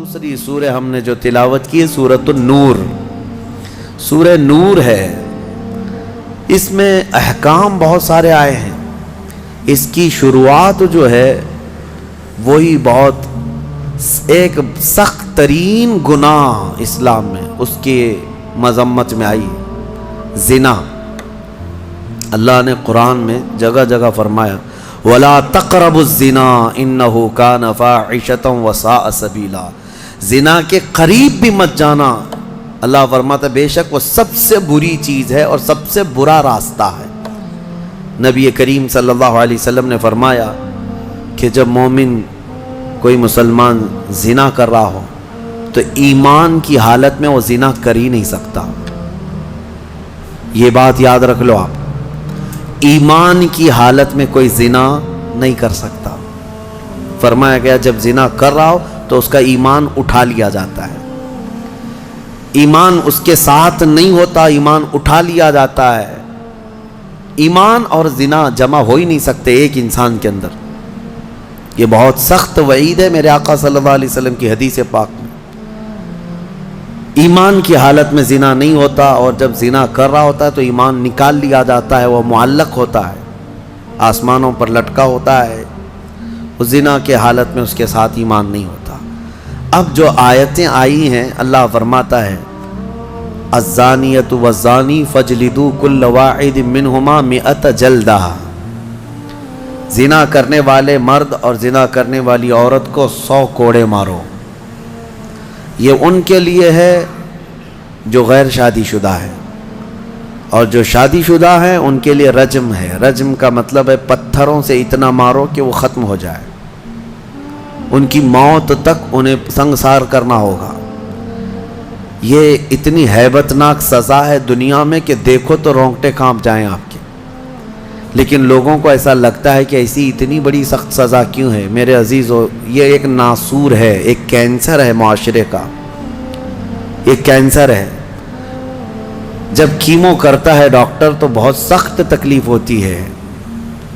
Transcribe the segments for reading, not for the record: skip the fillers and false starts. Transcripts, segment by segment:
دوسری سورہ ہم نے جو تلاوت کی سورۃ النور، سورہ نور ہے، اس میں احکام بہت سارے آئے ہیں۔ اس کی شروعات جو ہے وہی بہت ایک سخت ترین گناہ اسلام میں اس کی مذمت میں آئی، زنا۔ اللہ نے قرآن میں جگہ جگہ فرمایا وَلَا تَقْرَبُوا الزِّنَا إِنَّهُ كَانَ فَاحِشَةً وَسَاءَ سَبِيلًا، زنا کے قریب بھی مت جانا۔ اللہ فرماتا ہے بے شک وہ سب سے بری چیز ہے اور سب سے برا راستہ ہے۔ نبی کریم صلی اللہ علیہ وسلم نے فرمایا کہ جب مومن کوئی مسلمان زنا کر رہا ہو تو ایمان کی حالت میں وہ زنا کر ہی نہیں سکتا۔ یہ بات یاد رکھ لو آپ، ایمان کی حالت میں کوئی زنا نہیں کر سکتا۔ فرمایا گیا جب زنا کر رہا ہو تو اس کا ایمان اٹھا لیا جاتا ہے، ایمان اس کے ساتھ نہیں ہوتا، ایمان اٹھا لیا جاتا ہے۔ ایمان اور زنا جمع ہو ہی نہیں سکتے ایک انسان کے اندر۔ یہ بہت سخت وعید ہے میرے آقا صلی اللہ علیہ وسلم کی حدیث پاک میں۔ ایمان کی حالت میں زنا نہیں ہوتا، اور جب زنا کر رہا ہوتا ہے تو ایمان نکال لیا جاتا ہے، وہ معلق ہوتا ہے، آسمانوں پر لٹکا ہوتا ہے۔ اس زنا کے حالت میں اس کے ساتھ ایمان نہیں ہوتا۔ اب جو آیتیں آئی ہیں اللہ فرماتا ہے الزانیۃ والزانی فاجلدوا کل واحد منہما 100 جلدہ، زنا کرنے والے مرد اور زنا کرنے والی عورت کو 100 کوڑے مارو۔ یہ ان کے لیے ہے جو غیر شادی شدہ ہے، اور جو شادی شدہ ہیں ان کے لیے رجم ہے۔ رجم کا مطلب ہے پتھروں سے اتنا مارو کہ وہ ختم ہو جائے، ان کی موت تک انہیں سنگسار کرنا ہوگا۔ یہ اتنی ہیبتناک سزا ہے دنیا میں کہ دیکھو تو رونگٹے کانپ جائیں آپ کے، لیکن لوگوں کو ایسا لگتا ہے کہ ایسی اتنی بڑی سخت سزا کیوں ہے؟ میرے عزیزو، یہ ایک ناسور ہے، ایک کینسر ہے معاشرے کا، یہ کینسر ہے۔ جب کیمو کرتا ہے ڈاکٹر تو بہت سخت تکلیف ہوتی ہے۔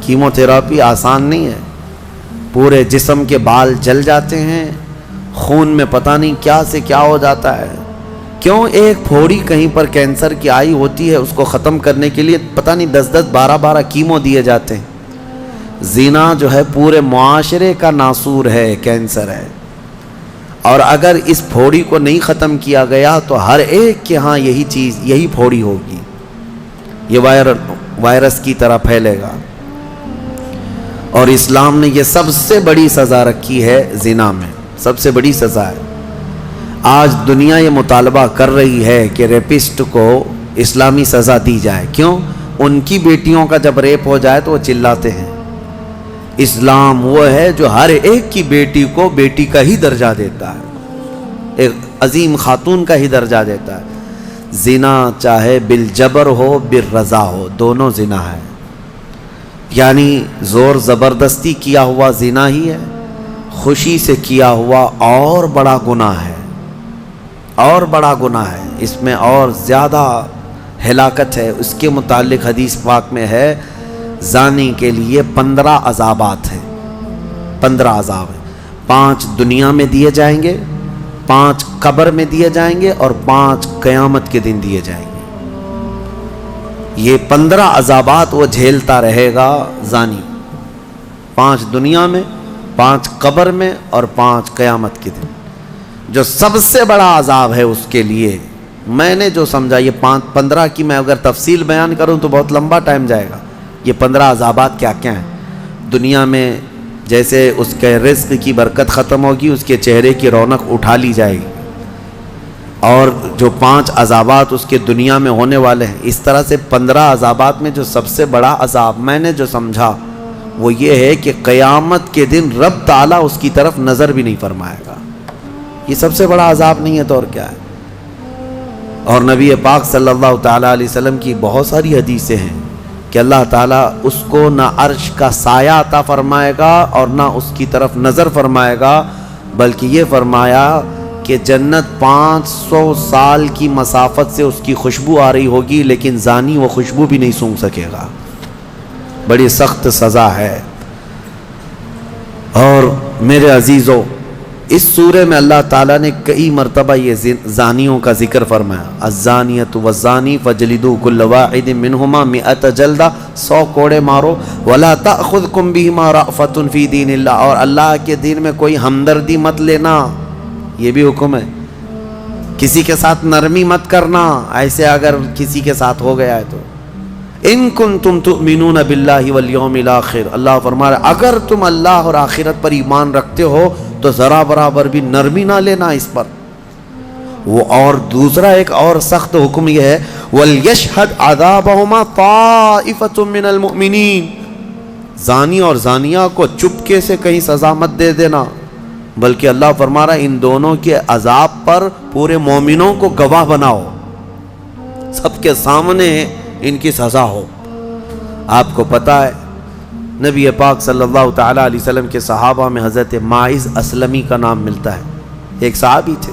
کیمو تھراپی آسان نہیں ہے، پورے جسم کے بال جل جاتے ہیں، خون میں پتہ نہیں کیا سے کیا ہو جاتا ہے۔ کیوں؟ ایک پھوڑی کہیں پر کینسر کی آئی ہوتی ہے، اس کو ختم کرنے کے لیے پتہ نہیں 10 12 کیمو دیے جاتے ہیں۔ زنا جو ہے پورے معاشرے کا ناسور ہے، کینسر ہے، اور اگر اس پھوڑی کو نہیں ختم کیا گیا تو ہر ایک کے ہاں یہی چیز، یہی پھوڑی ہوگی، یہ وائرس کی طرح پھیلے گا۔ اور اسلام نے یہ سب سے بڑی سزا رکھی ہے زنا میں، سب سے بڑی سزا ہے۔ آج دنیا یہ مطالبہ کر رہی ہے کہ ریپسٹ کو اسلامی سزا دی جائے۔ کیوں؟ ان کی بیٹیوں کا جب ریپ ہو جائے تو وہ چلاتے ہیں۔ اسلام وہ ہے جو ہر ایک کی بیٹی کو بیٹی کا ہی درجہ دیتا ہے، ایک عظیم خاتون کا ہی درجہ دیتا ہے۔ زنا چاہے بالجبر ہو بالرضا ہو، دونوں زنا ہے، یعنی زور زبردستی کیا ہوا زنا ہی ہے، خوشی سے کیا ہوا اور بڑا گناہ ہے، اور بڑا گناہ ہے، اس میں اور زیادہ ہلاکت ہے۔ اس کے متعلق حدیث پاک میں ہے زانی کے لیے 15 عذابات ہیں، 15 عذاب ہیں۔ 5 دنیا میں دیے جائیں گے، 5 قبر میں دیے جائیں گے، اور 5 قیامت کے دن دیے جائیں گے۔ یہ 15 عذابات وہ جھیلتا رہے گا زانی، 5 دنیا میں، 5 قبر میں، اور 5 قیامت کے دن۔ جو سب سے بڑا عذاب ہے اس کے لیے، میں نے جو سمجھا، یہ 15 کی میں اگر تفصیل بیان کروں تو بہت لمبا ٹائم جائے گا۔ یہ 15 عذابات کیا کیا ہیں؟ دنیا میں جیسے اس کے رزق کی برکت ختم ہوگی، اس کے چہرے کی رونق اٹھا لی جائے گی، اور جو 5 عذابات اس کے دنیا میں ہونے والے ہیں، اس طرح سے 15 عذابات میں جو سب سے بڑا عذاب میں نے جو سمجھا وہ یہ ہے کہ قیامت کے دن رب تعالیٰ اس کی طرف نظر بھی نہیں فرمائے گا۔ یہ سب سے بڑا عذاب نہیں ہے تو اور کیا ہے؟ اور نبی پاک صلی اللہ تعالیٰ علیہ وسلم کی بہت ساری حدیثیں ہیں کہ اللہ تعالیٰ اس کو نہ عرش کا سایہ عطا فرمائے گا اور نہ اس کی طرف نظر فرمائے گا، بلکہ یہ فرمایا کہ جنت 500 سال کی مسافت سے اس کی خوشبو آ رہی ہوگی، لیکن زانی وہ خوشبو بھی نہیں سونگھ سکے گا۔ بڑی سخت سزا ہے۔ اور میرے عزیزو، اس سورے میں اللہ تعالیٰ نے کئی مرتبہ یہ زانیوں کا ذکر فرمایا، الزانیۃ والزانی فجلدوا کل واحد منہما 100 جلدہ، 100 کوڑے مارو، ولا تأخذکم بہما رأفۃ فی دین اللہ، اور اللہ کے دین میں کوئی ہمدردی مت لینا، یہ بھی حکم ہے، کسی کے ساتھ نرمی مت کرنا، ایسے اگر کسی کے ساتھ ہو گیا ہے تو ان کنتم تؤمنون باللہ والیوم الاخر، اللہ فرما رہا ہے اگر تم اللہ اور آخرت پر ایمان رکھتے ہو تو ذرا برابر بھی نرمی نہ لینا اس پر۔ وہ اور دوسرا ایک اور سخت حکم یہ ہے، وَلْيَشْهَدْ عَذَابَهُمَا طَائِفَةٌ مِّنَ الْمُؤْمِنِينَ، زانی اور زانیہ کو چپکے سے کہیں سزا مت دے دینا، بلکہ اللہ فرما رہا ہے ان دونوں کے عذاب پر پورے مومنوں کو گواہ بناؤ، سب کے سامنے ان کی سزا ہو۔ آپ کو پتہ ہے نبی پاک صلی اللہ تعالیٰ علیہ وسلم کے صحابہ میں حضرت ماعز اسلمی کا نام ملتا ہے، ایک صحابی تھے،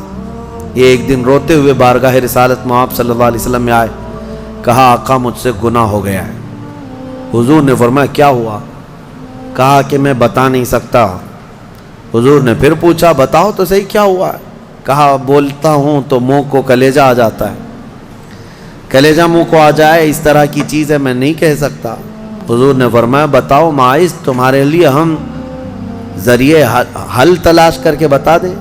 یہ ایک دن روتے ہوئے بارگاہ رسالت میں آپ صلی اللہ علیہ وسلم میں آئے، کہا آقا مجھ سے گناہ ہو گیا ہے۔ حضور نے فرمایا کیا ہوا؟ کہا کہ میں بتا نہیں سکتا۔ حضور نے پھر پوچھا بتاؤ تو صحیح کیا ہوا ہے؟ کہا بولتا ہوں تو منہ کو کلیجہ آ جاتا ہے، کلیجہ منہ کو آ جائے اس طرح کی چیز ہے میں نہیں کہہ سکتا۔ حضور نے فرمایا بتاؤ ماعز تمہارے لیے ہم ذریعے حل تلاش کر کے بتا دیں؟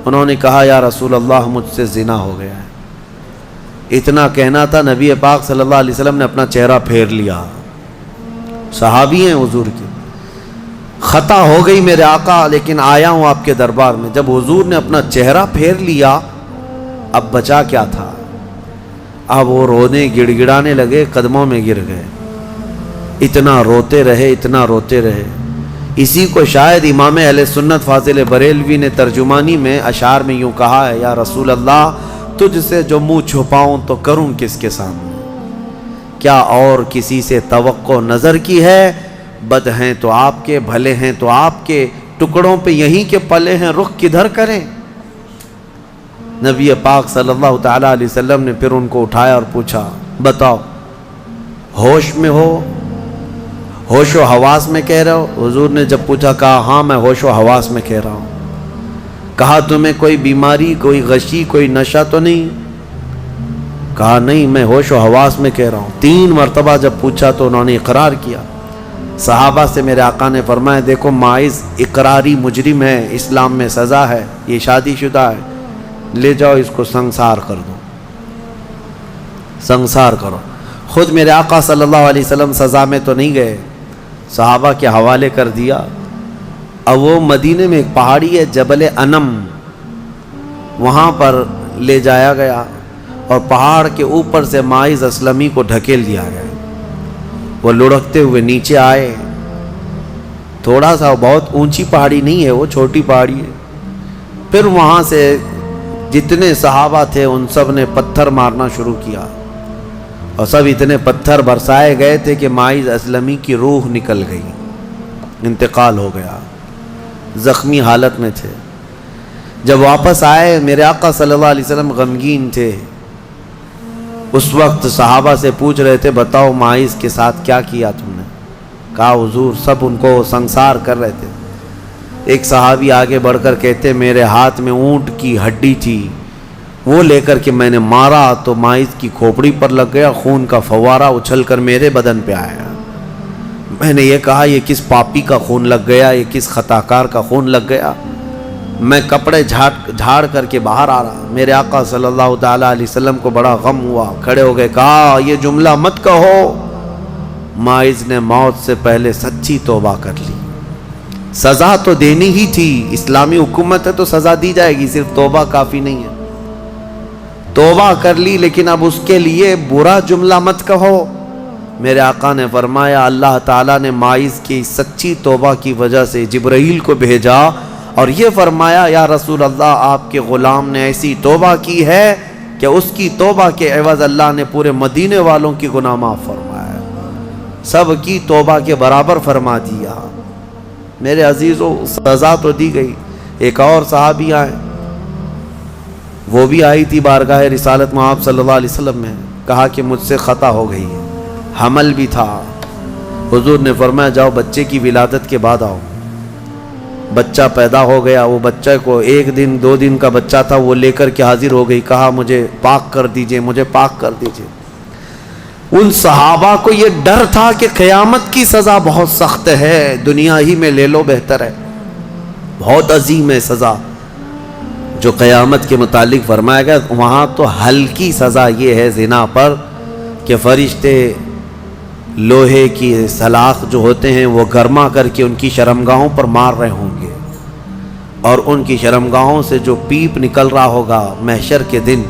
انہوں نے کہا یا رسول اللہ مجھ سے زنا ہو گیا ہے۔ اتنا کہنا تھا نبی پاک صلی اللہ علیہ وسلم نے اپنا چہرہ پھیر لیا، صحابی ہیں حضور کے، خطا ہو گئی میرے آقا لیکن آیا ہوں آپ کے دربار میں۔ جب حضور نے اپنا چہرہ پھیر لیا اب بچا کیا تھا؟ اب وہ رونے گڑ گڑانے لگے، قدموں میں گر گئے، اتنا روتے رہے اتنا روتے رہے۔ اسی کو شاید امام اہل سنت فاضل بریلوی نے ترجمانی میں اشعار میں یوں کہا ہے، یا رسول اللہ تجھ سے جو منہ چھپاؤں تو کروں کس کے سامنے، کیا اور کسی سے توقع نظر کی ہے؟ بد ہیں تو آپ کے، بھلے ہیں تو آپ کے، ٹکڑوں پہ یہیں کے پلے ہیں، رخ کدھر کریں؟ نبی پاک صلی اللہ تعالیٰ علیہ وسلم نے پھر ان کو اٹھایا اور پوچھا بتاؤ ہوش میں ہو، ہوش و حواس میں کہہ رہے ہو؟ حضور نے جب پوچھا کہا ہاں میں ہوش و حواس میں کہہ رہا ہوں۔ کہا تمہیں کوئی بیماری، کوئی غشی، کوئی نشہ تو نہیں؟ کہا نہیں میں ہوش و حواس میں کہہ رہا ہوں۔ 3 مرتبہ جب پوچھا تو انہوں نے اقرار کیا۔ صحابہ سے میرے آقا نے فرمایا دیکھو ماعز اقراری مجرم ہے، اسلام میں سزا ہے، یہ شادی شدہ ہے، لے جاؤ اس کو سنسار کر دو، سنسار کرو۔ خود میرے آقا صلی اللہ علیہ وسلم سزا میں تو نہیں گئے، صحابہ کے حوالے کر دیا۔ اب وہ مدینے میں ایک پہاڑی ہے جبل انم، وہاں پر لے جایا گیا اور پہاڑ کے اوپر سے ماعز اسلمی کو ڈھکیل دیا گیا۔ وہ لڑکتے ہوئے نیچے آئے، تھوڑا سا بہت اونچی پہاڑی نہیں ہے، وہ چھوٹی پہاڑی ہے۔ پھر وہاں سے جتنے صحابہ تھے ان سب نے پتھر مارنا شروع کیا اور سب اتنے پتھر برسائے گئے تھے کہ ماعز اسلمی کی روح نکل گئی، انتقال ہو گیا، زخمی حالت میں تھے۔ جب واپس آئے میرے آقا صلی اللہ علیہ وسلم غمگین تھے۔ اس وقت صحابہ سے پوچھ رہے تھے بتاؤ ماعز کے ساتھ کیا کیا تم نے؟ کہا حضور سب ان کو سنسار کر رہے تھے۔ ایک صحابی آگے بڑھ کر کہتے میرے ہاتھ میں اونٹ کی ہڈی تھی، وہ لے کر کے میں نے مارا تو ماعز کی کھوپڑی پر لگ گیا، خون کا فوارہ اچھل کر میرے بدن پہ آیا۔ میں نے یہ کہا یہ کس پاپی کا خون لگ گیا، یہ کس خطاکار کا خون لگ گیا؟ میں کپڑے جھاڑ کر کے باہر آ رہا۔ میرے آقا صلی اللہ تعالیٰ علیہ وسلم کو بڑا غم ہوا، کھڑے ہو گئے، کہا یہ جملہ مت کہو، ماعز نے موت سے پہلے سچی توبہ کر لی۔ سزا تو دینی ہی تھی، اسلامی حکومت ہے تو سزا دی جائے گی، صرف توبہ کافی نہیں ہے۔ توبہ کر لی لیکن اب اس کے لیے برا جملہ مت کہو۔ میرے آقا نے فرمایا اللہ تعالیٰ نے ماعز کی سچی توبہ کی وجہ سے جبرائیل کو بھیجا اور یہ فرمایا یا رسول اللہ آپ کے غلام نے ایسی توبہ کی ہے کہ اس کی توبہ کے عوض اللہ نے پورے مدینے والوں کی گناہ معاف فرمایا، سب کی توبہ کے برابر فرما دیا۔ میرے عزیزو سزا تو دی گئی۔ ایک اور صحابی آئے، وہ بھی آئی تھی بارگاہ رسالت میں آپ صلی اللہ علیہ وسلم میں، کہا کہ مجھ سے خطا ہو گئی ہے، حمل بھی تھا۔ حضور نے فرمایا جاؤ بچے کی ولادت کے بعد آؤ۔ بچہ پیدا ہو گیا، وہ بچے کو 1 دن 2 دن کا بچہ تھا، وہ لے کر کے حاضر ہو گئی، کہا مجھے پاک کر دیجئے، مجھے پاک کر دیجئے۔ ان صحابہ کو یہ ڈر تھا کہ قیامت کی سزا بہت سخت ہے، دنیا ہی میں لے لو بہتر ہے، بہت عظیم ہے سزا جو قیامت کے متعلق فرمایا گیا۔ وہاں تو ہلکی سزا یہ ہے زنا پر کہ فرشتے لوہے کی سلاخ جو ہوتے ہیں وہ گرما کر کے ان کی شرمگاہوں پر مار رہے ہوں گے، اور ان کی شرمگاہوں سے جو پیپ نکل رہا ہوگا محشر کے دن،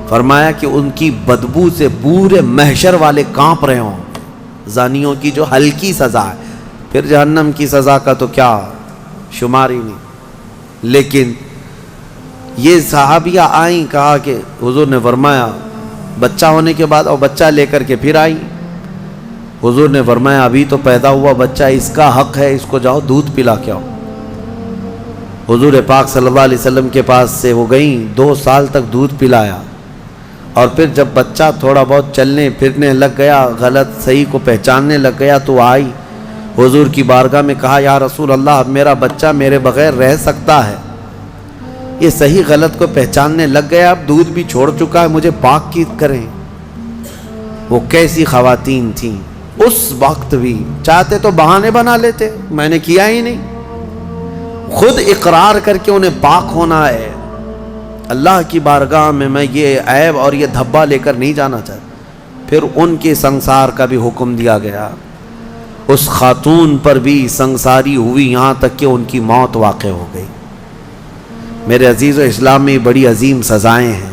فرمایا کہ ان کی بدبو سے پورے محشر والے کانپ رہے ہوں گے۔ زانیوں کی جو ہلکی سزا ہے، پھر جہنم کی سزا کا تو کیا شمار ہی نہیں۔ لیکن یہ صحابیہ آئیں، کہا کہ حضور نے فرمایا بچہ ہونے کے بعد، اور بچہ لے کر کے پھر آئی، حضور نے فرمایا ابھی تو پیدا ہوا بچہ، اس کا حق ہے، اس کو جاؤ دودھ پلا کے آؤ۔ حضور پاک صلی اللہ علیہ وسلم کے پاس سے وہ گئیں، 2 سال تک دودھ پلایا، اور پھر جب بچہ تھوڑا بہت چلنے پھرنے لگ گیا، غلط صحیح کو پہچاننے لگ گیا، تو آئی حضور کی بارگاہ میں، کہا یا رسول اللہ اب میرا بچہ میرے بغیر رہ سکتا ہے، یہ صحیح غلط کو پہچاننے لگ گیا، اب دودھ بھی چھوڑ چکا ہے، مجھے پاک کی کریں۔ وہ کیسی خواتین تھیں اس وقت بھی، چاہتے تو بہانے بنا لیتے، میں نے کیا ہی نہیں، خود اقرار کر کے انہیں پاک ہونا ہے۔ اللہ کی بارگاہ میں یہ عیب اور یہ دھبا لے کر نہیں جانا چاہتا۔ پھر ان کے سنسار کا بھی حکم دیا گیا، اس خاتون پر بھی سنساری ہوئی، یہاں تک کہ ان کی موت واقع ہو گئی۔ میرے عزیز و اسلام میں بڑی عظیم سزائیں ہیں،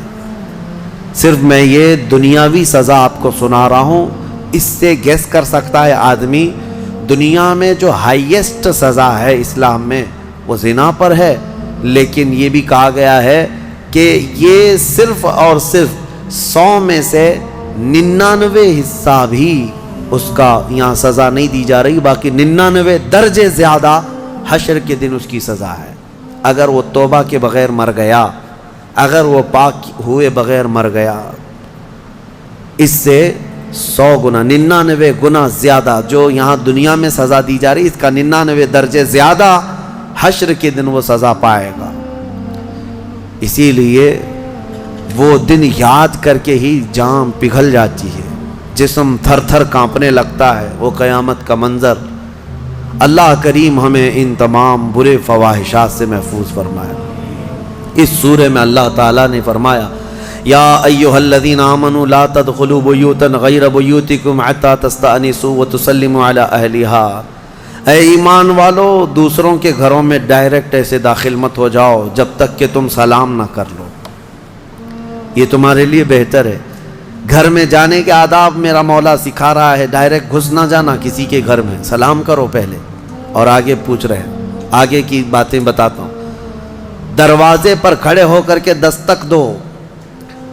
صرف میں یہ دنیاوی سزا آپ کو سنا رہا ہوں، اس سے گیس کر سکتا ہے آدمی دنیا میں جو ہائیسٹ سزا ہے اسلام میں وہ زنا پر ہے، لیکن یہ بھی کہا گیا ہے کہ یہ صرف اور صرف 100 میں سے 99 حصہ بھی اس کا یہاں سزا نہیں دی جا رہی، باقی 99 درجے زیادہ حشر کے دن اس کی سزا ہے۔ اگر وہ توبہ کے بغیر مر گیا، اگر وہ پاک ہوئے بغیر مر گیا، اس سے 100 گنا 99 گنا زیادہ جو یہاں دنیا میں سزا دی جا رہی، اس کا 99 درجے زیادہ حشر کے دن وہ سزا پائے گا۔ اسی لیے وہ دن یاد کر کے ہی جان پگھل جاتی ہے، جسم تھر تھر کانپنے لگتا ہے، وہ قیامت کا منظر۔ اللہ کریم ہمیں ان تمام برے فواحشات سے محفوظ فرمائے۔ اس سورہ میں اللہ تعالیٰ نے فرمایا یا ایھا الذین آمنوا لا تدخلوا بیوتا غیر بیوتکم حتی تستأنسوا وتسلموا علی اہلہا، اے ایمان والو دوسروں کے گھروں میں ڈائریکٹ ایسے داخل مت ہو جاؤ جب تک کہ تم سلام نہ کر لو، یہ تمہارے لیے بہتر ہے۔ گھر میں جانے کے آداب میرا مولا سکھا رہا ہے، ڈائریکٹ گھس نہ جانا کسی کے گھر میں، سلام کرو پہلے، اور آگے پوچھ رہے ہیں، آگے کی باتیں بتاتا ہوں۔ دروازے پر کھڑے ہو کر کے دستک دو،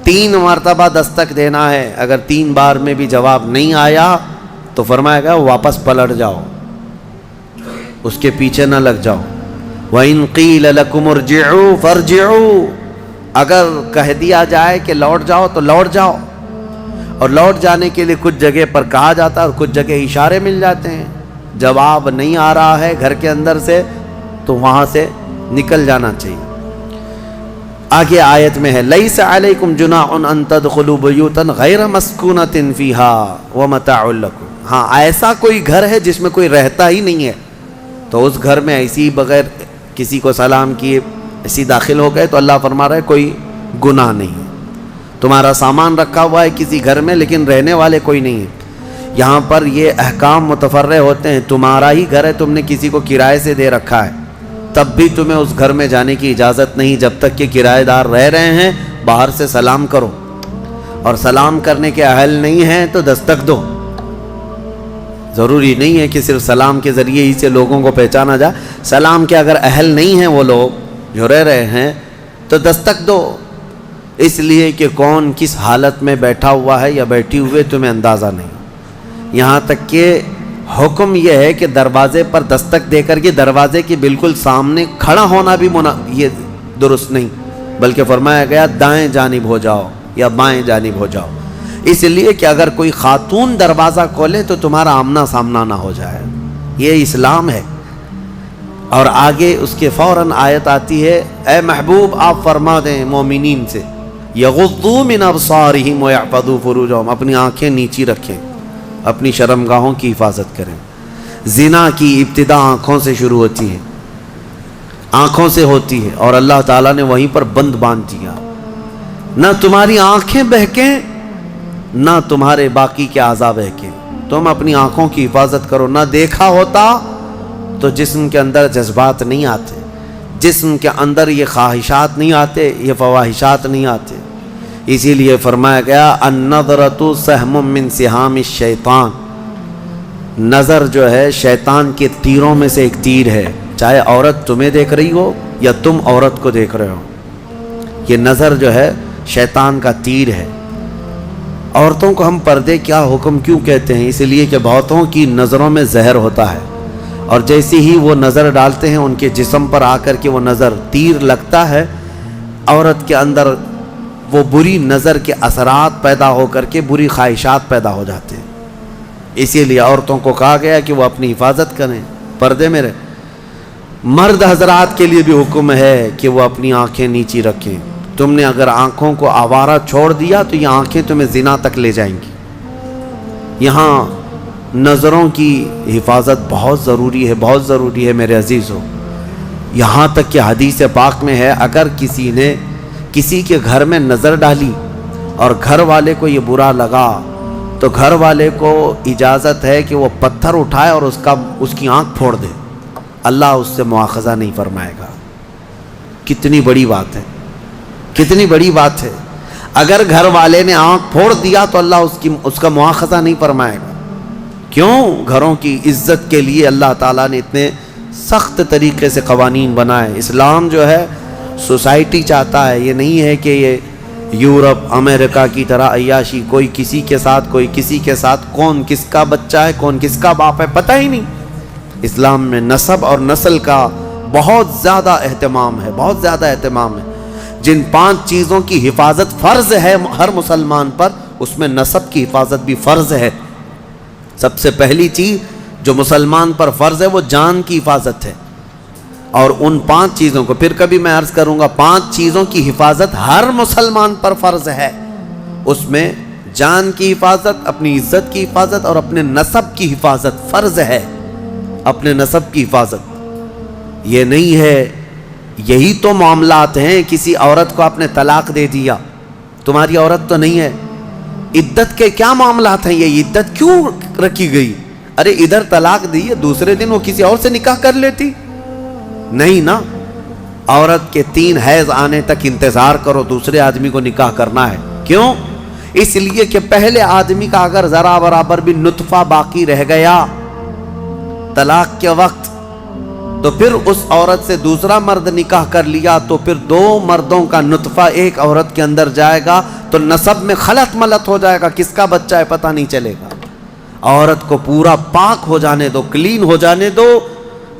3 مرتبہ دستک دینا ہے، اگر 3 بار میں بھی جواب نہیں آیا تو فرمایا گیا واپس پلٹ جاؤ، اس کے پیچھے نہ لگ جاؤ۔ وَإِن قِيلَ لَكُمُ ارْجِعُوا فَارْجِعُوا، اگر کہہ دیا جائے کہ لوٹ جاؤ تو لوٹ جاؤ، اور لوٹ جانے کے لیے کچھ جگہ پر کہا جاتا ہے اور کچھ جگہ اشارے مل جاتے ہیں۔ جواب نہیں آ رہا ہے گھر کے اندر سے تو وہاں سے نکل جانا چاہیے۔ آگے آیت میں ہے لَيْسَ عَلَيْكُمْ جُنَاحٌ أَن تَدْخُلُوا بُيُوتًا غَيْرَ مَسْكُونَةٍ فِيهَا وَمَتَاعٌ لَكُمْ، ہاں ایسا کوئی گھر ہے جس میں کوئی رہتا ہی نہیں ہے تو اس گھر میں ایسی ہی بغیر کسی کو سلام کیے ایسی داخل ہو گئے تو اللہ فرما رہا ہے کوئی گناہ نہیں ہے۔ تمہارا سامان رکھا ہوا ہے کسی گھر میں لیکن رہنے والے کوئی نہیں ہے، یہاں پر یہ احکام متفرع ہوتے ہیں۔ تمہارا ہی گھر ہے، تم نے کسی کو کرائے سے دے رکھا ہے، تب بھی تمہیں اس گھر میں جانے کی اجازت نہیں جب تک کہ کرایہ دار رہ رہے ہیں۔ باہر سے سلام کرو، اور سلام کرنے کے اہل نہیں ہیں تو دستک دو۔ ضروری نہیں ہے کہ صرف سلام کے ذریعے ہی سے لوگوں کو پہچانا جائے، سلام کے اگر اہل نہیں ہیں وہ لوگ جو رہ رہے ہیں تو دستک دو، اس لیے کہ کون کس حالت میں بیٹھا ہوا ہے یا بیٹھی ہوئے تمہیں اندازہ نہیں۔ یہاں تک کہ حکم یہ ہے کہ دروازے پر دستک دے کر کے دروازے کے بالکل سامنے کھڑا ہونا بھی یہ درست نہیں، بلکہ فرمایا گیا دائیں جانب ہو جاؤ یا بائیں جانب ہو جاؤ، اس لیے کہ اگر کوئی خاتون دروازہ کھولے تو تمہارا آمنا سامنا نہ ہو جائے۔ یہ اسلام ہے۔ اور آگے اس کے فوراً آیت آتی ہے، اے محبوب آپ فرما دیں مومنین سے، یغضوا من ابصارہم ویحفظوا فروجہم، اپنی آنکھیں نیچی رکھیں، اپنی شرمگاہوں کی حفاظت کریں۔ زنا کی ابتدا آنکھوں سے شروع ہوتی ہے، آنکھوں سے ہوتی ہے، اور اللہ تعالیٰ نے وہیں پر بند باندھ دیا۔ نہ تمہاری آنکھیں بہکیں، نہ تمہارے باقی کے اعضاء بہکیں، تم اپنی آنکھوں کی حفاظت کرو۔ نہ دیکھا ہوتا تو جسم کے اندر جذبات نہیں آتے، جسم کے اندر یہ خواہشات نہیں آتے، یہ فواہشات نہیں آتے۔ اسی لیے فرمایا گیا النظرۃ سہم من سہام الشیطان، نظر جو ہے شیطان کے تیروں میں سے ایک تیر ہے، چاہے عورت تمہیں دیکھ رہی ہو یا تم عورت کو دیکھ رہے ہو، یہ نظر جو ہے شیطان کا تیر ہے۔ عورتوں کو ہم پردے کیا حکم کیوں کہتے ہیں؟ اس لیے کہ بہتوں کی نظروں میں زہر ہوتا ہے، اور جیسے ہی وہ نظر ڈالتے ہیں ان کے جسم پر آ کر کے وہ نظر تیر لگتا ہے، عورت کے اندر وہ بری نظر کے اثرات پیدا ہو کر کے بری خواہشات پیدا ہو جاتے ہیں۔ اسی لیے عورتوں کو کہا گیا کہ وہ اپنی حفاظت کریں، پردے میں رہیں۔ مرد حضرات کے لیے بھی حکم ہے کہ وہ اپنی آنکھیں نیچی رکھیں۔ تم نے اگر آنکھوں کو آوارہ چھوڑ دیا تو یہ آنکھیں تمہیں زنا تک لے جائیں گی۔ یہاں نظروں کی حفاظت بہت ضروری ہے، بہت ضروری ہے میرے عزیزو۔ یہاں تک کہ حدیث پاک میں ہے اگر کسی نے کسی کے گھر میں نظر ڈالی اور گھر والے کو یہ برا لگا تو گھر والے کو اجازت ہے کہ وہ پتھر اٹھائے اور اس کی آنکھ پھوڑ دے، اللہ اس سے مواخذہ نہیں فرمائے گا۔ کتنی بڑی بات ہے، کتنی بڑی بات ہے۔ اگر گھر والے نے آنکھ پھوڑ دیا تو اللہ اس کا مواخذہ نہیں فرمائے گا۔ کیوں؟ گھروں کی عزت کے لیے اللہ تعالیٰ نے اتنے سخت طریقے سے قوانین بنائے۔ اسلام جو ہے سوسائٹی چاہتا ہے، یہ نہیں ہے کہ یہ یورپ امریکہ کی طرح عیاشی، کوئی کسی کے ساتھ کوئی کسی کے ساتھ، کون کس کا بچہ ہے کون کس کا باپ ہے پتہ ہی نہیں۔ اسلام میں نسب اور نسل کا بہت زیادہ اہتمام ہے، بہت زیادہ اہتمام ہے۔ جن 5 چیزوں کی حفاظت فرض ہے ہر مسلمان پر، اس میں نسب کی حفاظت بھی فرض ہے۔ سب سے پہلی چیز جو مسلمان پر فرض ہے وہ جان کی حفاظت ہے، اور ان 5 چیزوں کو پھر کبھی میں عرض کروں گا، 5 چیزوں کی حفاظت ہر مسلمان پر فرض ہے۔ اس میں جان کی حفاظت، اپنی عزت کی حفاظت اور اپنے نسب کی حفاظت فرض ہے۔ اپنے نسب کی حفاظت یہ نہیں ہے، یہی تو معاملات ہیں۔ کسی عورت کو آپ نے طلاق دے دیا، تمہاری عورت تو نہیں ہے، عدت کے کیا معاملات ہیں؟ یہ عدت کیوں رکھی گئی؟ ارے ادھر طلاق دی ہے، دوسرے دن وہ کسی اور سے نکاح کر لیتی؟ نہیں نا، عورت کے 3 حیض آنے تک انتظار کرو، دوسرے آدمی کو نکاح کرنا ہے۔ کیوں؟ اس لیے کہ پہلے آدمی کا اگر ذرا برابر بھی نطفہ باقی رہ گیا طلاق کے وقت، تو پھر اس عورت سے دوسرا مرد نکاح کر لیا تو پھر 2 مردوں کا نطفہ ایک عورت کے اندر جائے گا تو نسب میں خلط ملط ہو جائے گا، کس کا بچہ ہے پتہ نہیں چلے گا۔ عورت کو پورا پاک ہو جانے دو، کلین ہو جانے دو،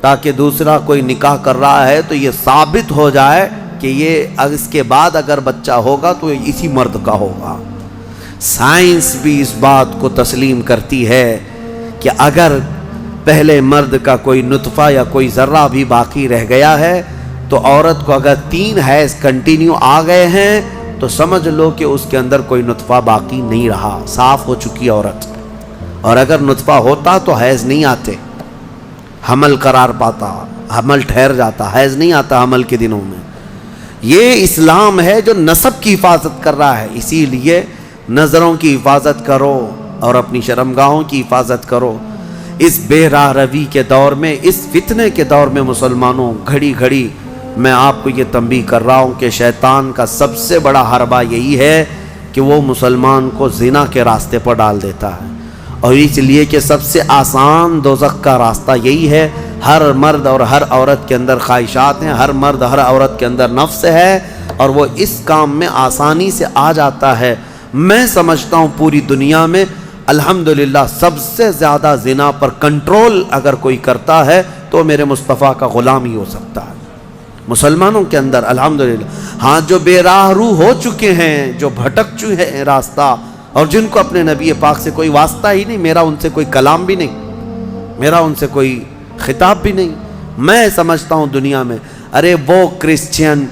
تاکہ دوسرا کوئی نکاح کر رہا ہے تو یہ ثابت ہو جائے کہ یہ اس کے بعد اگر بچہ ہوگا تو اسی مرد کا ہوگا۔ سائنس بھی اس بات کو تسلیم کرتی ہے کہ اگر پہلے مرد کا کوئی نطفہ یا کوئی ذرہ بھی باقی رہ گیا ہے تو عورت کو اگر 3 حیض کنٹینیو آ گئے ہیں تو سمجھ لو کہ اس کے اندر کوئی نطفہ باقی نہیں رہا، صاف ہو چکی عورت۔ اور اگر نطفہ ہوتا تو حیض نہیں آتے، حمل قرار پاتا، حمل ٹھہر جاتا، حیض نہیں آتا حمل کے دنوں میں۔ یہ اسلام ہے جو نسب کی حفاظت کر رہا ہے۔ اسی لیے نظروں کی حفاظت کرو اور اپنی شرمگاہوں کی حفاظت کرو۔ اس بے راہ روی کے دور میں، اس فتنے کے دور میں مسلمانوں، گھڑی گھڑی میں آپ کو یہ تنبیہ کر رہا ہوں کہ شیطان کا سب سے بڑا حربہ یہی ہے کہ وہ مسلمان کو زنا کے راستے پر ڈال دیتا ہے، اور اس لیے کہ سب سے آسان دوزخ کا راستہ یہی ہے۔ ہر مرد اور ہر عورت کے اندر خواہشات ہیں، ہر مرد ہر عورت کے اندر نفس ہے، اور وہ اس کام میں آسانی سے آ جاتا ہے۔ میں سمجھتا ہوں پوری دنیا میں الحمدللہ سب سے زیادہ زنا پر کنٹرول اگر کوئی کرتا ہے تو میرے مصطفیٰ کا غلام ہی ہو سکتا ہے مسلمانوں کے اندر، الحمدللہ۔ ہاں، جو بے راہ رو ہو چکے ہیں، جو بھٹک چکے ہیں راستہ، اور جن کو اپنے نبی پاک سے کوئی واسطہ ہی نہیں، میرا ان سے کوئی کلام بھی نہیں، میرا ان سے کوئی خطاب بھی نہیں، میں سمجھتا ہوں دنیا میں، ارے وہ کرسچین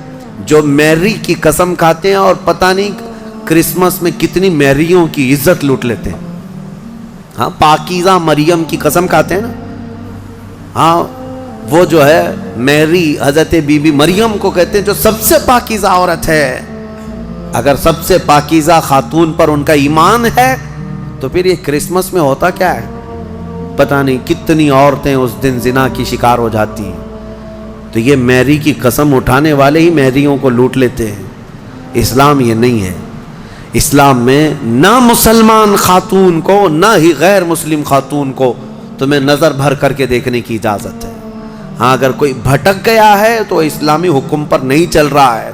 جو میری کی قسم کھاتے ہیں اور پتہ نہیں کرسمس میں کتنی میریوں کی عزت لوٹ لیتے ہیں. ہاں پاکیزہ مریم کی قسم کھاتے ہیں نا. ہاں وہ جو ہے میری حضرت بی بی مریم کو کہتے ہیں جو سب سے پاکیزہ عورت ہے. اگر سب سے پاکیزہ خاتون پر ان کا ایمان ہے تو پھر یہ کرسمس میں ہوتا کیا ہے؟ پتہ نہیں کتنی عورتیں اس دن زنا کی شکار ہو جاتی ہیں. تو یہ میری کی قسم اٹھانے والے ہی میریوں کو لوٹ لیتے ہیں. اسلام یہ نہیں ہے. اسلام میں نہ مسلمان خاتون کو نہ ہی غیر مسلم خاتون کو تمہیں نظر بھر کر کے دیکھنے کی اجازت ہے. ہاں اگر کوئی بھٹک گیا ہے تو اسلامی حکم پر نہیں چل رہا ہے،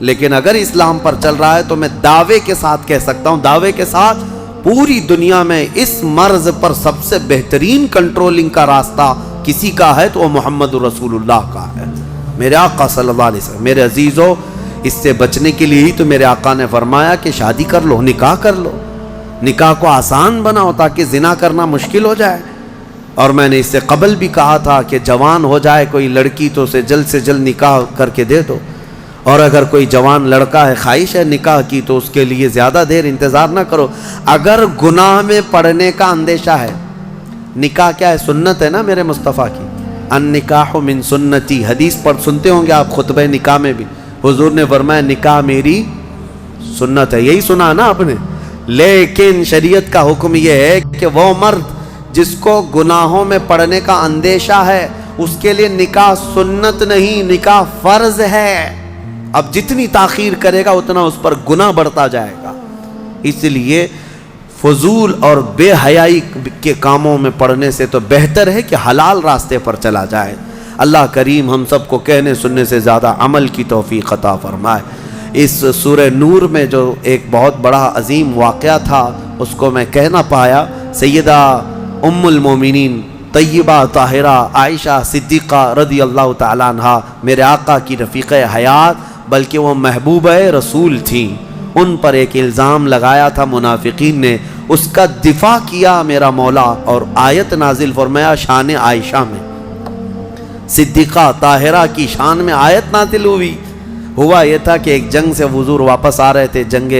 لیکن اگر اسلام پر چل رہا ہے تو میں دعوے کے ساتھ کہہ سکتا ہوں، دعوے کے ساتھ پوری دنیا میں اس مرض پر سب سے بہترین کنٹرولنگ کا راستہ کسی کا ہے تو وہ محمد رسول اللہ کا ہے، میرے آقا صلی اللہ علیہ وسلم. میرے عزیزو، اس سے بچنے کے لیے ہی تو میرے آقا نے فرمایا کہ شادی کر لو، نکاح کر لو، نکاح کو آسان بناؤ تاکہ زنا کرنا مشکل ہو جائے. اور میں نے اس سے قبل بھی کہا تھا کہ جوان ہو جائے کوئی لڑکی تو اسے جلد سے جلد نکاح کر کے دے دو، اور اگر کوئی جوان لڑکا ہے خواہش ہے نکاح کی تو اس کے لیے زیادہ دیر انتظار نہ کرو. اگر گناہ میں پڑنے کا اندیشہ ہے، نکاح کیا ہے؟ سنت ہے نا میرے مصطفیٰ کی. النکاح من سنتی، حدیث پر سنتے ہوں گے آپ خطبہ نکاح میں بھی، حضور نے فرمایا نکاح میری سنت ہے. یہی سنا نا آپ نے. لیکن شریعت کا حکم یہ ہے کہ وہ مرد جس کو گناہوں میں پڑنے کا اندیشہ ہے اس کے لیے نکاح سنت نہیں، نکاح فرض ہے. اب جتنی تاخیر کرے گا اتنا اس پر گناہ بڑھتا جائے گا. اس لیے فضول اور بے حیائی کے کاموں میں پڑنے سے تو بہتر ہے کہ حلال راستے پر چلا جائے. اللہ کریم ہم سب کو کہنے سننے سے زیادہ عمل کی توفیق عطا فرمائے. اس سورہ نور میں جو ایک بہت بڑا عظیم واقعہ تھا اس کو میں کہہ نہ پایا. سیدہ ام المومنین طیبہ طاہرہ عائشہ صدیقہ رضی اللہ تعالیٰ عنہ میرے آقا کی رفیقہ حیات، بلکہ وہ محبوبہ رسول تھیں. ان پر ایک الزام لگایا تھا منافقین نے، اس کا دفاع کیا میرا مولا اور آیت نازل فرمایا شان عائشہ میں. صدیقہ طاہرہ کی شان میں آیت نازل ہوئی. ہوا یہ تھا کہ ایک جنگ سے حضور واپس آ رہے تھے، جنگ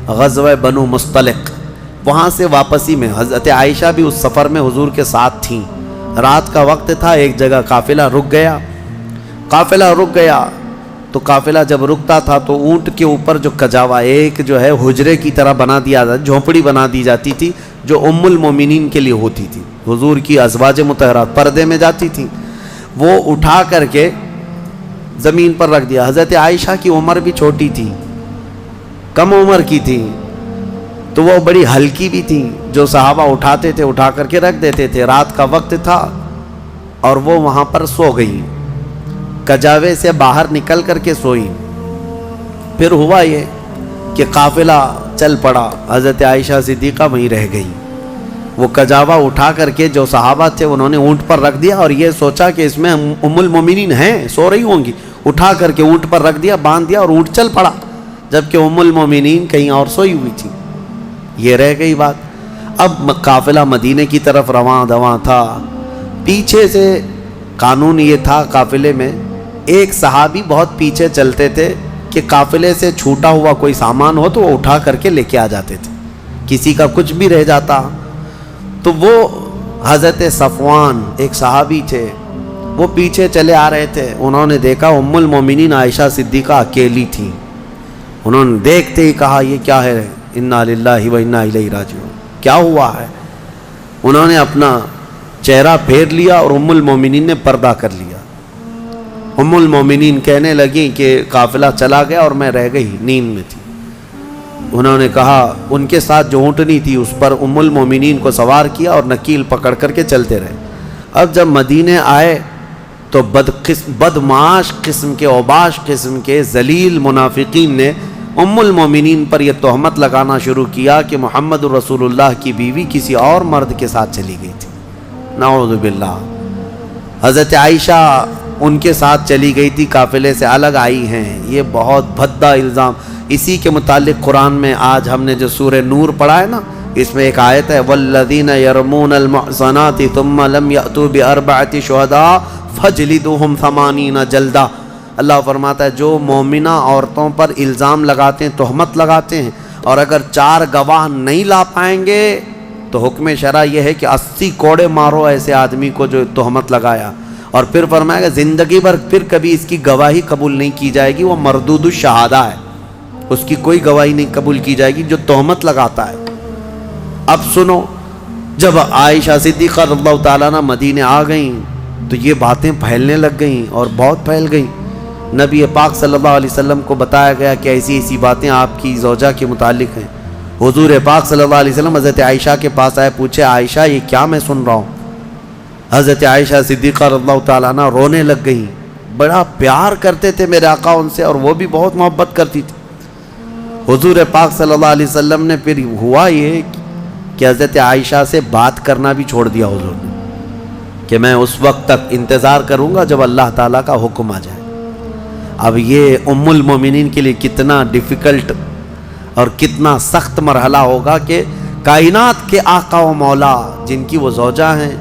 غزوہ بنو مصطلق. وہاں سے واپسی میں حضرت عائشہ بھی اس سفر میں حضور کے ساتھ تھیں. رات کا وقت تھا، ایک جگہ قافلہ رک گیا. تو قافلہ جب رکتا تھا تو اونٹ کے اوپر جو کجاوا ایک جو ہے حجرے کی طرح بنا دیا جاتا، جھونپڑی بنا دی جاتی تھی جو ام المومنین کے لیے ہوتی تھی. حضور کی ازواج مطہرات پردے میں جاتی تھیں. وہ اٹھا کر کے زمین پر رکھ دیا. حضرت عائشہ کی عمر بھی چھوٹی تھی، کم عمر کی تھی، تو وہ بڑی ہلکی بھی تھی. جو صحابہ اٹھاتے تھے اٹھا کر کے رکھ دیتے تھے. رات کا وقت تھا اور وہ وہاں پر سو گئی، کجاوے سے باہر نکل کر کے سوئی. پھر ہوا یہ کہ قافلہ چل پڑا، حضرت عائشہ صدیقہ وہیں رہ گئی. وہ کجاوا اٹھا کر کے جو صحابہ تھے انہوں نے اونٹ پر رکھ دیا اور یہ سوچا کہ اس میں ام المومنین ہیں، سو رہی ہوں گی. اٹھا کر کے اونٹ پر رکھ دیا، باندھ دیا اور اونٹ چل پڑا، جبکہ ام المومنین کہیں اور سوئی ہوئی تھی. یہ رہ گئی بات. اب قافلہ مدینے کی طرف رواں دواں تھا. پیچھے سے قانون یہ تھا قافلے میں، ایک صحابی بہت پیچھے چلتے تھے کہ قافلے سے چھوٹا ہوا کوئی سامان ہو تو وہ اٹھا کر کے لے کے آ جاتے تھے. کسی کا کچھ بھی رہ جاتا تو وہ حضرت صفوان ایک صحابی تھے، وہ پیچھے چلے آ رہے تھے. انہوں نے دیکھا ام المومنین عائشہ صدیقہ اکیلی تھی. انہوں نے دیکھتے ہی کہا یہ کیا ہے؟ انا للہ و انا الیہ راجعون، کیا ہوا ہے؟ انہوں نے اپنا چہرہ پھیر لیا اور ام المومنین نے پردہ کر لیا. ام المومنین کہنے لگیں کہ قافلہ چلا گیا اور میں رہ گئی، نیند میں تھی. انہوں نے کہا ان کے ساتھ جو اونٹنی تھی اس پر ام المومنین کو سوار کیا اور نکیل پکڑ کر کے چلتے رہے. اب جب مدینے آئے تو بدمعاش قسم کے اوباش قسم کے ذلیل منافقین نے ام المومنین پر یہ تہمت لگانا شروع کیا کہ محمد رسول اللہ کی بیوی کسی اور مرد کے ساتھ چلی گئی تھی. نعوذ باللہ. حضرت عائشہ ان کے ساتھ چلی گئی تھی، قافلے سے الگ آئی ہیں. یہ بہت بھدا الزام. اسی کے متعلق قرآن میں آج ہم نے جو سورہ نور پڑھا ہے نا، اس میں ایک آیت ہے والذین یرمون المحصنات ثم لم یأتوا باربعۃ شہداء فجلدوہم 80 جلدہ۔ اللہ فرماتا ہے جو مومنہ عورتوں پر الزام لگاتے ہیں، تہمت لگاتے ہیں، اور اگر 4 گواہ نہیں لا پائیں گے تو حکم شرع یہ ہے کہ 80 کوڑے مارو ایسے آدمی کو جو تہمت لگایا۔ اور پھر فرمایا کہ زندگی بھر پھر کبھی اس کی گواہی قبول نہیں کی جائے گی، وہ مردود الشہادہ ہے، اس کی کوئی گواہی نہیں قبول کی جائے گی جو تہمت لگاتا ہے۔ اب سنو، جب عائشہ صدیقہ رضی اللہ تعالیٰ عنہ مدینے آ گئیں تو یہ باتیں پھیلنے لگ گئیں اور بہت پھیل گئیں۔ نبی پاک صلی اللہ علیہ وسلم کو بتایا گیا کہ ایسی ایسی باتیں آپ کی زوجہ کے متعلق ہیں۔ حضور پاک صلی اللہ علیہ وسلم حضرت عائشہ کے پاس آئے، پوچھے عائشہ یہ کیا میں سن رہا ہوں؟ حضرت عائشہ صدیقہ رضی اللہ تعالیٰ عنہ رونے لگ گئیں۔ بڑا پیار کرتے تھے میرے آقا ان سے، اور وہ بھی بہت محبت کرتی تھی۔ حضور پاک صلی اللہ علیہ وسلم نے پھر ہوا یہ کہ حضرت عائشہ سے بات کرنا بھی چھوڑ دیا حضور نے، کہ میں اس وقت تک انتظار کروں گا جب اللہ تعالیٰ کا حکم آ جائے۔ اب یہ ام المومنین کے لیے کتنا ڈیفیکلٹ اور کتنا سخت مرحلہ ہوگا کہ کائنات کے آقا و مولا جن کی وہ زوجہ ہیں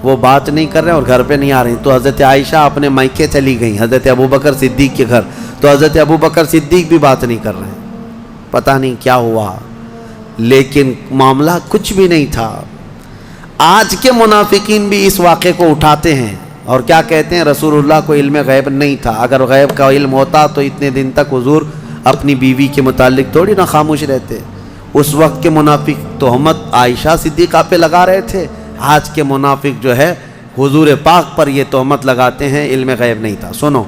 وہ بات نہیں کر رہے اور گھر پہ نہیں آ رہی۔ تو حضرت عائشہ اپنے میکے چلی گئیں حضرت ابوبکر صدیق کے گھر، تو حضرت ابوبکر صدیق بھی بات نہیں کر رہے ہیں۔ پتہ نہیں کیا ہوا، لیکن معاملہ کچھ بھی نہیں تھا۔ آج کے منافقین بھی اس واقعے کو اٹھاتے ہیں اور کیا کہتے ہیں رسول اللہ کو علم غیب نہیں تھا۔ اگر غیب کا علم ہوتا تو اتنے دن تک حضور اپنی بیوی کے متعلق تھوڑی نہ خاموش رہتے۔ اس وقت کے منافق تہمت عائشہ صدیقہ پہ لگا رہے تھے، آج کے منافق جو ہے حضور پاک پر یہ تہمت لگاتے ہیں علم غیب نہیں تھا۔ سنو،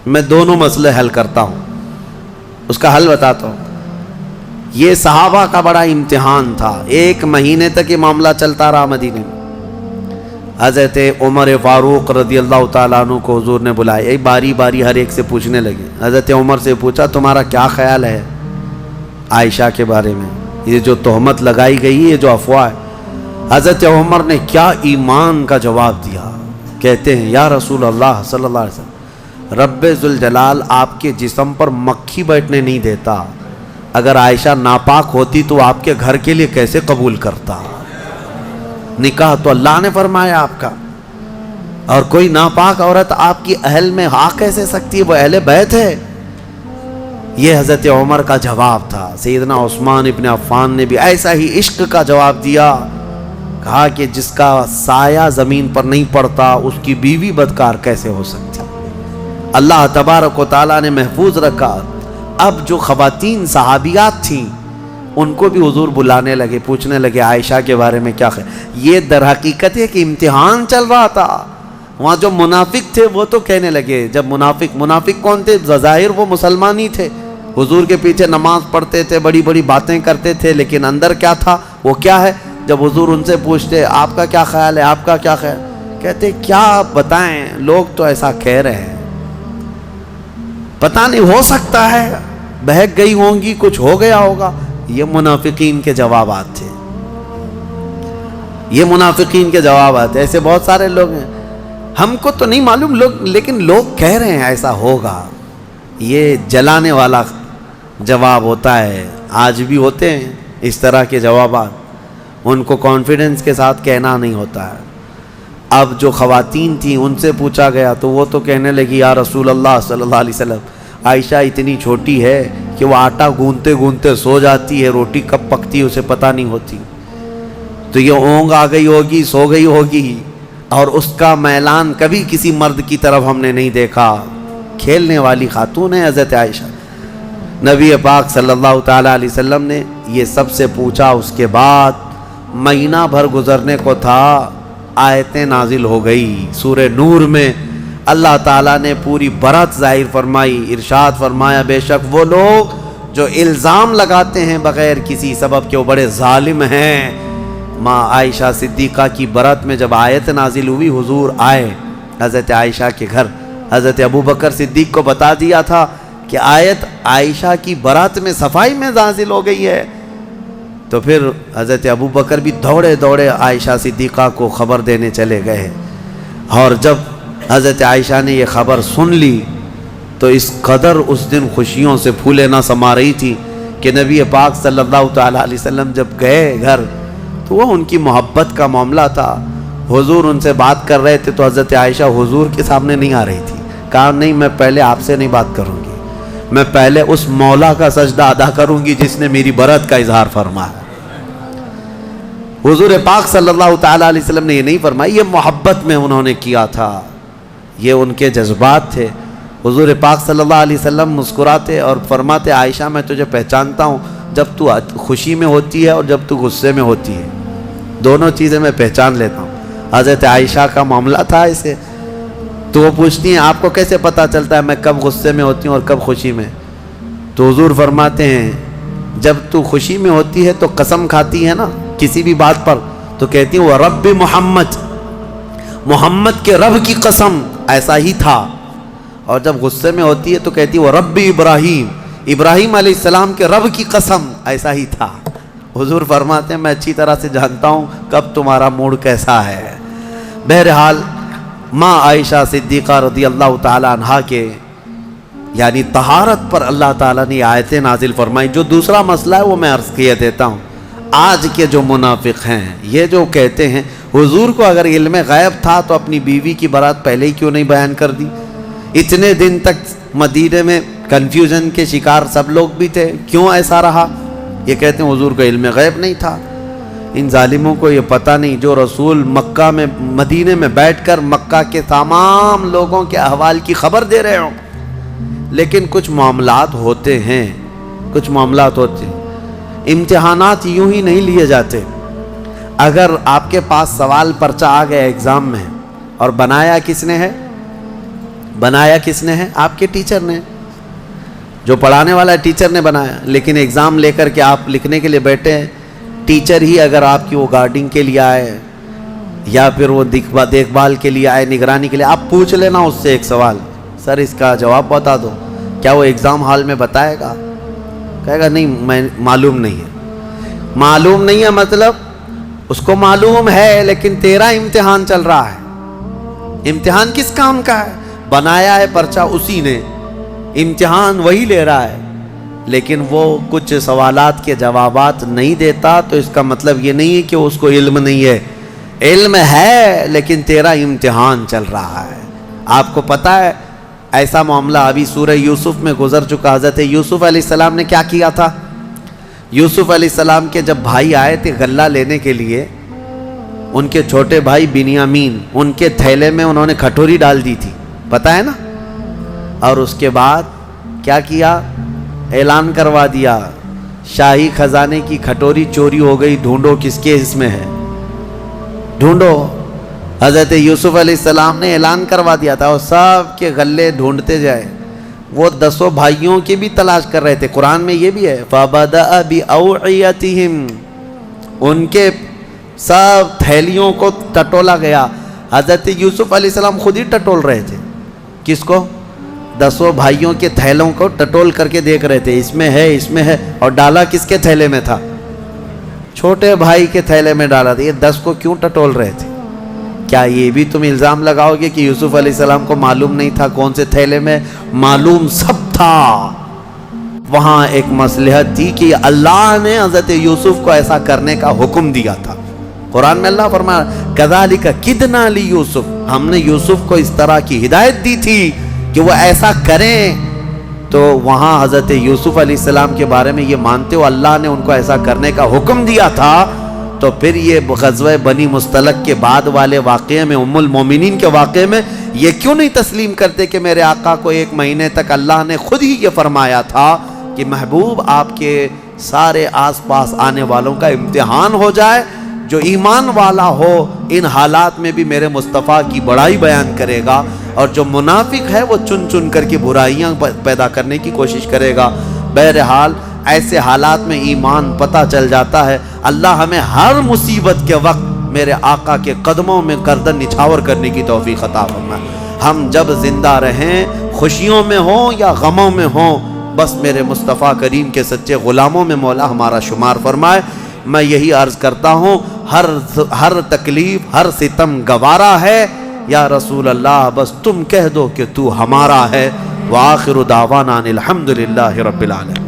میں دونوں مسئلے حل کرتا ہوں، اس کا حل بتاتا ہوں۔ یہ صحابہ کا بڑا امتحان تھا، 1 مہینے تک یہ معاملہ چلتا رہا مدینے میں۔ حضرت عمر فاروق رضی اللہ تعالیٰ عنہ کو حضور نے بلایا، باری باری ہر ایک سے پوچھنے لگے۔ حضرت عمر سے پوچھا تمہارا کیا خیال ہے عائشہ کے بارے میں، یہ جو تہمت لگائی گئی، یہ جو افواہ ہے؟ حضرت عمر نے کیا ایمان کا جواب دیا، کہتے ہیں یا رسول اللہ صلی اللہ علیہ وسلم، رب ذوالجلال آپ کے جسم پر مکھی بیٹھنے نہیں دیتا، اگر عائشہ ناپاک ہوتی تو آپ کے گھر کے لیے کیسے قبول کرتا؟ نکاح تو اللہ نے فرمایا آپ کا، اور کوئی ناپاک عورت آپ کی اہل میں آ کیسے سکتی ہے؟ وہ اہل بیت ہے۔ یہ حضرت عمر کا جواب تھا۔ سیدنا عثمان ابن عفان نے بھی ایسا ہی عشق کا جواب دیا، کہا کہ جس کا سایہ زمین پر نہیں پڑتا اس کی بیوی بدکار کیسے ہو سکتی؟ اللہ تبارک و تعالیٰ نے محفوظ رکھا۔ اب جو خواتین صحابیات تھیں ان کو بھی حضور بلانے لگے، پوچھنے لگے عائشہ کے بارے میں کیا خیال۔ یہ در حقیقت ہے کہ امتحان چل رہا تھا۔ وہاں جو منافق تھے وہ تو کہنے لگے، جب منافق کون تھے؟ ظاہر وہ مسلمان ہی تھے، حضور کے پیچھے نماز پڑھتے تھے، بڑی بڑی باتیں کرتے تھے، لیکن اندر کیا تھا وہ کیا ہے؟ جب حضور ان سے پوچھتے آپ کا کیا خیال ہے، آپ کا کیا خیال، کہتے کیا بتائیں، لوگ تو ایسا کہہ رہے ہیں، پتہ نہیں ہو سکتا ہے بہک گئی ہوں گی، کچھ ہو گیا ہوگا۔ یہ منافقین کے جوابات تھے، یہ منافقین کے جوابات۔ ایسے بہت سارے لوگ ہیں، ہم کو تو نہیں معلوم لوگ، لیکن لوگ کہہ رہے ہیں ایسا ہوگا۔ یہ جلانے والا جواب ہوتا ہے، آج بھی ہوتے ہیں اس طرح کے جوابات، ان کو کانفیڈنس کے ساتھ کہنا نہیں ہوتا ہے۔ اب جو خواتین تھیں ان سے پوچھا گیا تو وہ تو کہنے لگی یا رسول اللہ صلی اللہ علیہ وسلم، عائشہ اتنی چھوٹی ہے کہ وہ آٹا گوندتے گوندتے سو جاتی ہے، روٹی کب پکتی ہے اسے پتہ نہیں ہوتی، تو یہ اونگ آ گئی ہوگی، سو گئی ہوگی، اور اس کا میلان کبھی کسی مرد کی طرف ہم نے نہیں دیکھا۔ کھیلنے والی خاتون ہے حضرت عائشہ۔ نبی پاک صلی اللہ تعالیٰ علیہ وسلم نے یہ سب سے پوچھا، اس کے بعد مہینہ بھر گزرنے کو تھا، آیتیں نازل ہو گئی۔ سورہ نور میں اللہ تعالیٰ نے پوری برات ظاہر فرمائی، ارشاد فرمایا بے شک وہ لوگ جو الزام لگاتے ہیں بغیر کسی سبب کے وہ بڑے ظالم ہیں۔ ماں عائشہ صدیقہ کی برات میں جب آیت نازل ہوئی، حضور آئے حضرت عائشہ کے گھر، حضرت ابوبکر صدیق کو بتا دیا تھا کہ آیت عائشہ کی برات میں صفائی میں نازل ہو گئی ہے، تو پھر حضرت ابوبکر بھی دوڑے دوڑے عائشہ صدیقہ کو خبر دینے چلے گئے، اور جب حضرت عائشہ نے یہ خبر سن لی تو اس قدر اس دن خوشیوں سے پھولے نہ سما رہی تھی کہ نبی پاک صلی اللہ تعالیٰ علیہ وسلم جب گئے گھر تو وہ ان کی محبت کا معاملہ تھا. حضور ان سے بات کر رہے تھے تو حضرت عائشہ حضور کے سامنے نہیں آ رہی تھی. کہا نہیں میں پہلے آپ سے نہیں بات کروں گی, میں پہلے اس مولا کا سجدہ ادا کروں گی جس نے میری برت کا اظہار فرمایا. حضور پاک صلی اللہ تعالیٰ علیہ وسلم نے یہ نہیں فرمایا, یہ محبت میں انہوں نے کیا تھا, یہ ان کے جذبات تھے. حضور پاک صلی اللہ علیہ وسلم مسکراتے اور فرماتے عائشہ میں تجھے پہچانتا ہوں جب تو خوشی میں ہوتی ہے اور جب تو غصے میں ہوتی ہے, دونوں چیزیں میں پہچان لیتا ہوں. حضرت عائشہ کا معاملہ تھا اسے, تو وہ پوچھتی ہیں آپ کو کیسے پتہ چلتا ہے میں کب غصے میں ہوتی ہوں اور کب خوشی میں؟ تو حضور فرماتے ہیں جب تو خوشی میں ہوتی ہے تو قسم کھاتی ہے نا کسی بھی بات پر, تو کہتی ہیں وہ رب محمد, محمد کے رب کی قسم ایسا ہی تھا. اور جب غصے میں ہوتی ہے تو کہتی ہے وہ رب ابراہیم, ابراہیم علیہ السلام کے رب کی قسم ایسا ہی تھا. حضور فرماتے ہیں میں اچھی طرح سے جانتا ہوں کب تمہارا موڈ کیسا ہے. بہرحال ماں عائشہ صدیقہ رضی اللہ تعالی عنہا کے یعنی طہارت پر اللہ تعالیٰ نے آیتیں نازل فرمائی. جو دوسرا مسئلہ ہے وہ میں عرض کیے دیتا ہوں. آج کے جو منافق ہیں یہ جو کہتے ہیں حضور کو اگر علم غیب تھا تو اپنی بیوی کی برات پہلے ہی کیوں نہیں بیان کر دی؟ اتنے دن تک مدینے میں کنفیوژن کے شکار سب لوگ بھی تھے, کیوں ایسا رہا؟ یہ کہتے ہیں حضور کو علم غیب نہیں تھا. ان ظالموں کو یہ پتہ نہیں جو رسول مکہ میں مدینے میں بیٹھ کر مکہ کے تمام لوگوں کے احوال کی خبر دے رہے ہوں. لیکن کچھ معاملات ہوتے ہیں, کچھ معاملات ہوتے ہیں. امتحانات یوں ہی نہیں لیے جاتے. اگر آپ کے پاس سوال پرچہ آ گیا ایگزام میں اور بنایا کس نے ہے؟ بنایا کس نے ہے؟ آپ کے ٹیچر نے, جو پڑھانے والا ٹیچر نے بنایا. لیکن ایگزام لے کر کے آپ لکھنے کے لیے بیٹھے ہیں, ٹیچر ہی اگر آپ کی وہ گارڈنگ کے لیے آئے یا پھر وہ دیکھ بھال کے لیے آئے, نگرانی کے لیے, آپ پوچھ لینا اس سے ایک سوال, سر اس کا جواب بتا دو. کیا وہ ایگزام ہال میں بتائے گا؟ کہے گا نہیں میں معلوم نہیں ہے. معلوم نہیں ہے مطلب اس کو معلوم ہے لیکن تیرا امتحان چل رہا ہے. امتحان کس کام کا ہے؟ بنایا ہے پرچہ اسی نے, امتحان وہی لے رہا ہے, لیکن وہ کچھ سوالات کے جوابات نہیں دیتا تو اس کا مطلب یہ نہیں ہے کہ اس کو علم نہیں ہے. علم ہے لیکن تیرا امتحان چل رہا ہے. آپ کو پتہ ہے ایسا معاملہ ابھی سورہ یوسف میں گزر چکا. حضرت یوسف علیہ السلام نے کیا کیا تھا؟ یوسف علیہ السلام کے جب بھائی آئے تھے غلہ لینے کے لیے, ان کے چھوٹے بھائی بنیامین, ان کے تھیلے میں انہوں نے کھٹوری ڈال دی تھی, پتہ ہے نا. اور اس کے بعد کیا کیا؟ اعلان کروا دیا شاہی خزانے کی کھٹوری چوری ہو گئی, ڈھونڈو کس کے اس میں ہے, ڈھونڈو. حضرت یوسف علیہ السلام نے اعلان کروا دیا تھا اور سب کے غلے ڈھونڈتے جائے. وہ 10 بھائیوں کی بھی تلاش کر رہے تھے. قرآن میں یہ بھی ہے فَبَدَأَ بِأَوْعِيَتِهِمْ, ان کے سب تھیلیوں کو ٹٹولا گیا. حضرت یوسف علیہ السلام خود ہی ٹٹول رہے تھے. کس کو؟ 10 بھائیوں کے تھیلوں کو ٹٹول کر کے دیکھ رہے تھے, اس میں ہے اس میں ہے. اور ڈالا کس کے تھیلے میں تھا؟ چھوٹے بھائی کے تھیلے میں ڈالا تھا. یہ 10 کو کیوں ٹٹول رہے تھے؟ کیا یہ بھی تم الزام لگاؤ گے کہ یوسف علیہ السلام کو معلوم نہیں تھا کون سے تھیلے میں؟ معلوم سب تھا. وہاں ایک مصلحت تھی کہ اللہ نے حضرت یوسف کو ایسا کرنے کا حکم دیا تھا. قرآن میں اللہ فرمایا کذالک کدنا لیوسف, ہم نے یوسف کو اس طرح کی ہدایت دی تھی کہ وہ ایسا کریں. تو وہاں حضرت یوسف علیہ السلام کے بارے میں یہ مانتے ہو اللہ نے ان کو ایسا کرنے کا حکم دیا تھا, تو پھر یہ غزوہ بنی مستلق کے بعد والے واقعے میں, ام المومنین کے واقعے میں یہ کیوں نہیں تسلیم کرتے کہ میرے آقا کو 1 مہینے تک اللہ نے خود ہی یہ فرمایا تھا کہ محبوب آپ کے سارے آس پاس آنے والوں کا امتحان ہو جائے, جو ایمان والا ہو ان حالات میں بھی میرے مصطفیٰ کی بڑائی بیان کرے گا, اور جو منافق ہے وہ چن چن کر کے برائیاں پیدا کرنے کی کوشش کرے گا. بہرحال ایسے حالات میں ایمان پتہ چل جاتا ہے. اللہ ہمیں ہر مصیبت کے وقت میرے آقا کے قدموں میں گردن نچھاور کرنے کی توفیق عطا فرمائے. ہم جب زندہ رہیں, خوشیوں میں ہوں یا غموں میں ہوں, بس میرے مصطفیٰ کریم کے سچے غلاموں میں مولا ہمارا شمار فرمائے. میں یہی عرض کرتا ہوں, ہر تکلیف ہر ستم گوارا ہے, یا رسول اللہ بس تم کہہ دو کہ تو ہمارا ہے. وآخر دعوانا الحمدللہ رب العالمین.